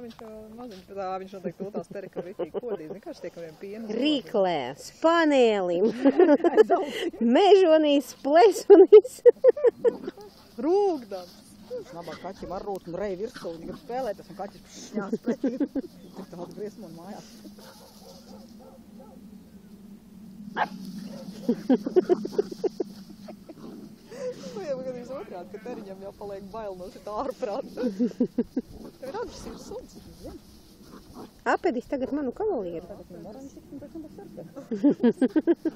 viņš jau maziņš, bet viņš noteikti tūtās teri, ka ritīgi kodīs. Vienkārši tiek vien piena. Rīklē, spanēlim, mežonīs, plesunīs. Rūgdams. Labāk kaķi var rūt un rei virsū, viņi grib spēlēties, un kaķis šņās pretī. Tik tādu briesmu un mājās. Vajag gadījums otrādi, ka teriņam jau paliek bail no šitā ārprāta. Tev ir agresīvs suns. Apedis tagad manu kavalieru. Tagad viņam varam tikt un pēc tam sarkan.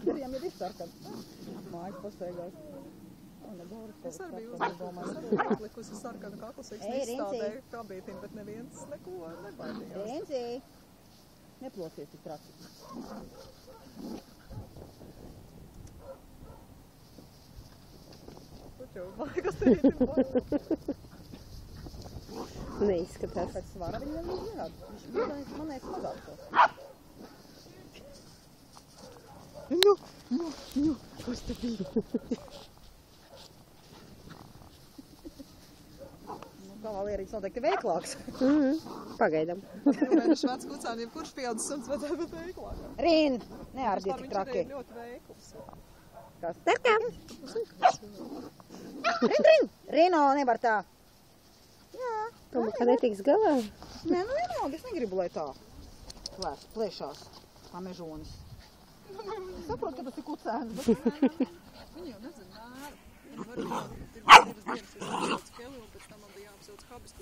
Teriņam jau ir sarkan. Mājas pasteigās. Es arī biju uzlikusi sarkanu kaklasīgs izstādēju kabītīm, bet neviens neko nebaidījās. Renzi, neplosies tik traki. Puķu, kas te ir bail? Neizskatās. Pēc svara viņi nevies nerāda. Viņš manēs mazāk tos. Nu, kas te bija? Kavalierīgs noteikti veiklāks. Pagaidām. Mēnešu vecs kucēni, jebkurš pieaudzis suns vajadzētu būt veiklāks. Rin, neārdiet tik traki. Viņš ir ļoti veikls. Kas? Tarkā. Rin. Rino, nevar tā. Jā. Tomēr, ka netiks galā. Nē, nu vienalga, es negribu, lai tā plēšās, kā mežonis. Saprotu, ka tas ir kucēns, bet... Viņi jau nezina mēru. Viņi var divas dienas, kad apsauc keli, un pēc tam man bija jāapsauc habis,